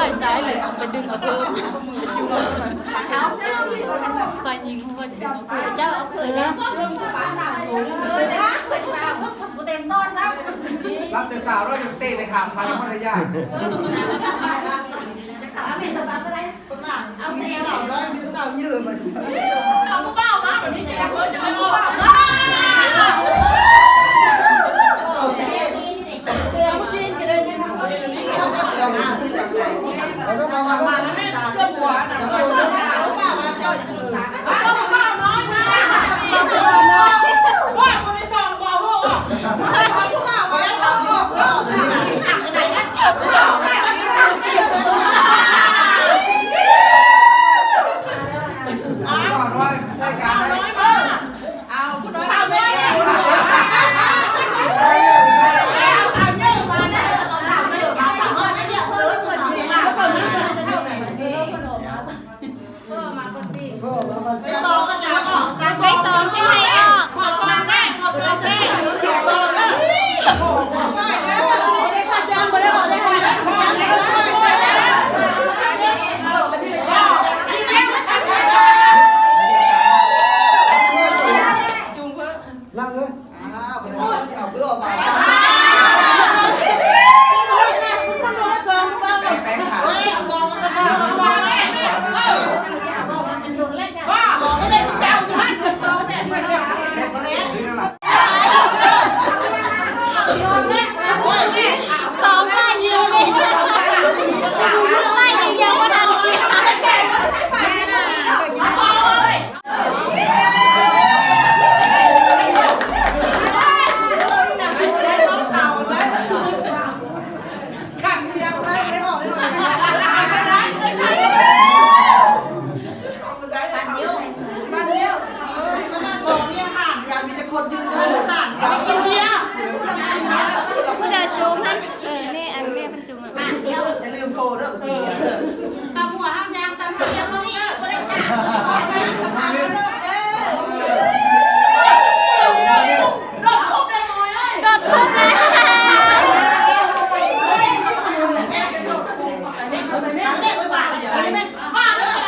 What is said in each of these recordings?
ฝ่ายซ้ายไปดึงเอาเพิ่มฝ่ายยิงเขาดึงเอาเพิ่มเจ้าเอาเพิ่มแล้วกูเต็มซ่อนซ้ำ รับแต่สาวเรายังเตะในขาไฟภรรยาจากสาวเปลี่ยนตัวบ้านอะไรคนหลังเอาเสียสาวด้อยเป็นสาวยืดเหมือนเราผู้เบ้ามาแบบนี้จะเพิ่มจะไม่รู้เราต้องมาแล้วเสื้อหัวนะเสื้อหัวป้ามาเจ้าป้าน้อยนะว่าคนในซองบอกว่าป้ามาแล้วป้าหักไปไหนกันป้าแม่ก็ไม่ได้น้อยใส่การน้อยมากเอาคุณน้อยเอาเลยไปซองก็จะออกไปซองใช่ไหมออกพอซองได้พอซองได้สิบซองได้ได้แล้วได้ข้าจ้างมาได้ออกได้ข้าจ้างมาได้เรากันที่ไหนจ้าจุงเพิ่มนั่งเลยผมเอาเพื่อออกมาคุณโดนซองบ้างแป้งขาวซองมันก็ได้ซองแรกว่าซองไม่ได้แป้งอยู่หันซองแบบนี้สองบ้านยิงเลยบ้านยิงยังไม่ทันกินคนยืนอยู่หรือห่านอย่าไปกินเบียร์ผู้ใดจูงนั่นนี่อันแม่มันจูงห่านเดียวอย่าลืมโทรเด้อตำหัวห้ามยางตำหัวเดียวนี่ผู้ใดจ้าตำหัวเด้อรถคุบได้หมดเลยรถคุบเลยแม่กระโดดคุบแม่ไปบ้านเลยแม่บ้านเลย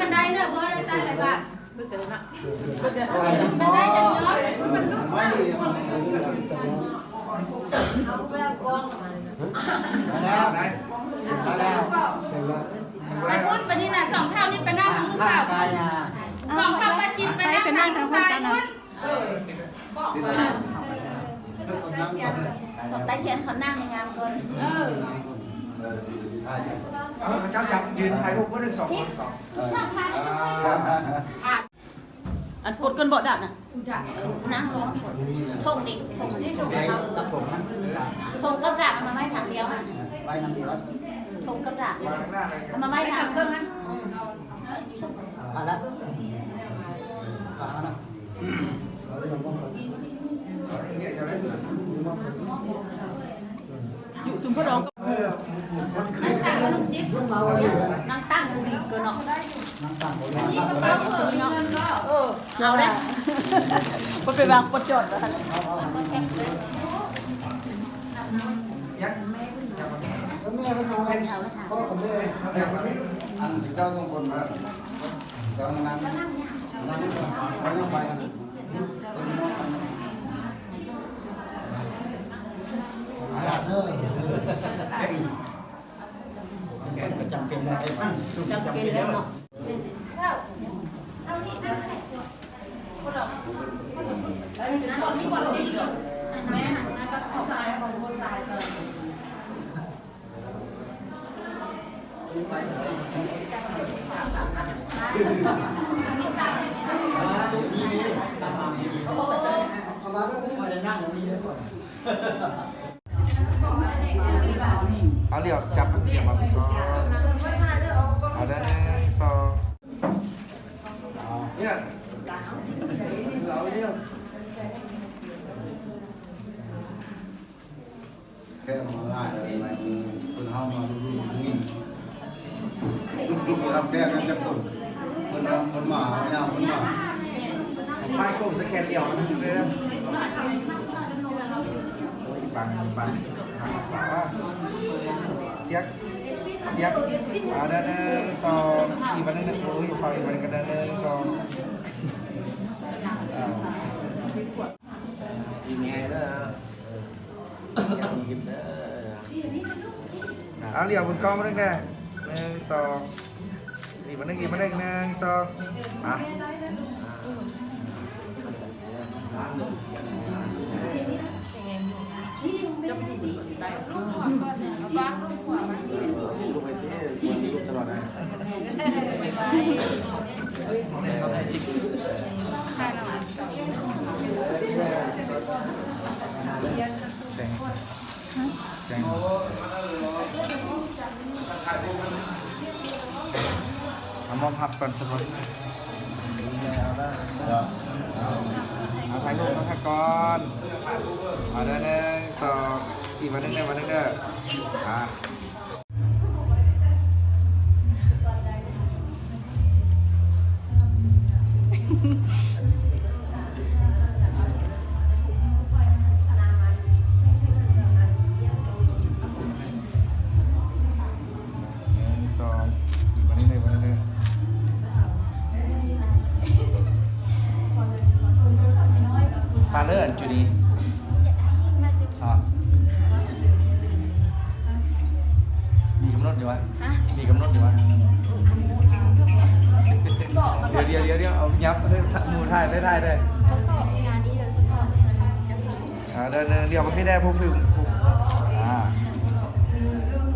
มันได้เนอะเพราะได้หลายบาทมันได้จังเนาะเอาไปแล้วกองไปพูดไปนี่นะสองเท่านี่ไปนั่งทางลูกสาวสองเท่าไปจิตไปนั่งทางซ้ายพูดบอกตาเขียนเขานั่งในงานคนเจ้าจับยืนถ่ายรูปว่าหนึ่งสองคนต่ออันปวดกันบ่ดัดน่ะนั่งลงทงดิทงนี่ทงกับทงกับดักมาไว้ทางเดียวอ่ะไว้ทางเดียวทงกับดักมาไว้ทางเครื่องนั้นแล้วอยู่ซุ้มพระรองนั่งตั้งดีเกินเนาะเอาได้ก็ไปวางประจดแล้วยักแม่เป็นน้องแม่พ่อของแม่อันสิเจ้าต้องคนมาเจ้านั่งไปจำเป็นอะไรบ้างจำเป็นแล้วเนาะแม่ก็ขอตายของคนตายเลยเอาเรียวจับเรียวมาก็เอาได้สองเนี่ยเอาเรียวแค่มาได้เลยมันคุณเข้ามาดูนี่ รับแก้กันจะคนคนหมาเนี่ยคนหมาไฟกลมสแกนเหลี่ยมเลยนะปังสาวยักada so ibadah nak perlu ifal ibadah kada so ini ada lihat bun kau mana dah so gimana so Kamu hapkan semua.ถ่ายรูปนะครับก่อนมาเด้อ1 2อีกมาเด้อพาเลื่อนจุดนี้มีกำหนดอยู่วะมีกำหนดอยู่วะเดี๋ยวเอายับมูถ่ายได้ทดสอบงานนี้เลยสุดยอดเดี๋ยวมันไม่ได้พวกฟิว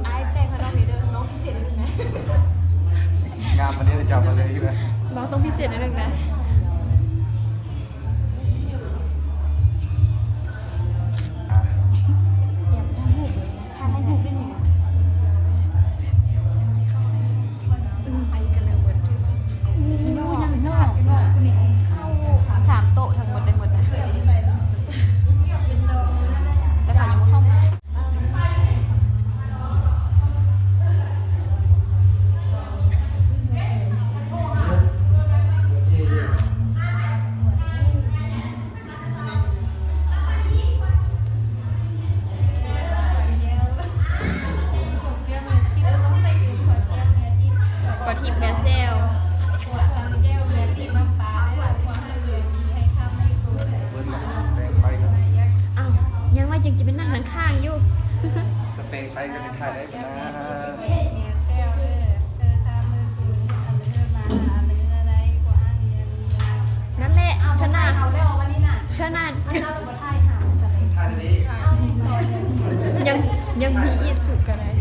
ไอ้แจ้งเขาต้องมีเด้อน้องพิเศษนิดนึงนะ งานมันนี้จะจับมาเลยใช่ไหม น้องต้องพิเศษนิดนึงนะยังจะเป็นนั่งหันข้างอยู่เตะไปกันถ่ายได้ไหมนั่นแหละชนะยังมีอีกสุดกันเลย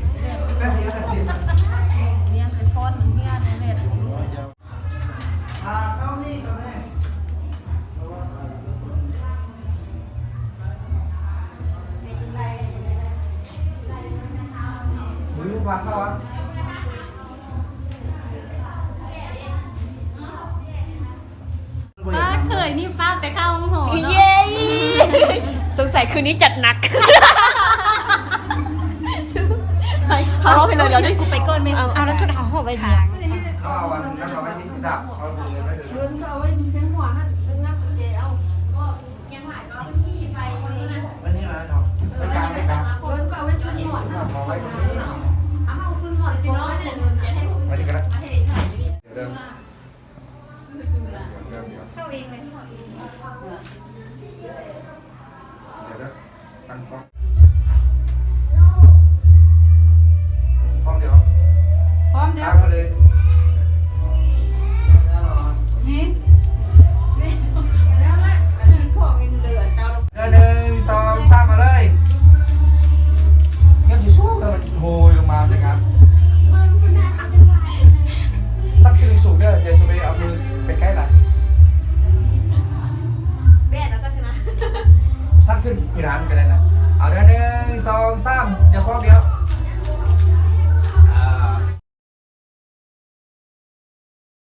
เนี่ยเป็นฟอนเหมือนกันเนี่ยเข้านี่ก่อนเลยวางเข้าวะป้าเคยนี่ป้าแต่เข้าห้องหอเย้สงสัยคืนนี้จัดหนักเขาร้องเพลงเลยเดี๋ยวกูไปก้นเมสเอาแล้วสุดเอาหัวไปทางเขาเอาวันนั้นเอาไว้ที่ดับเขาดูเลยไม่ถึงเรื่องเอาไว้เพียงหัวหันเรื่องนักเดียวก็ยังหายก็ที่ไปวันนี้นะวันนี้อะไรเนาะไปกลางเรื่องก็เอาไว้ที่หัว เอาไว้ตรงนี้เอาขึ้นหัวจะน้อยเนี่ย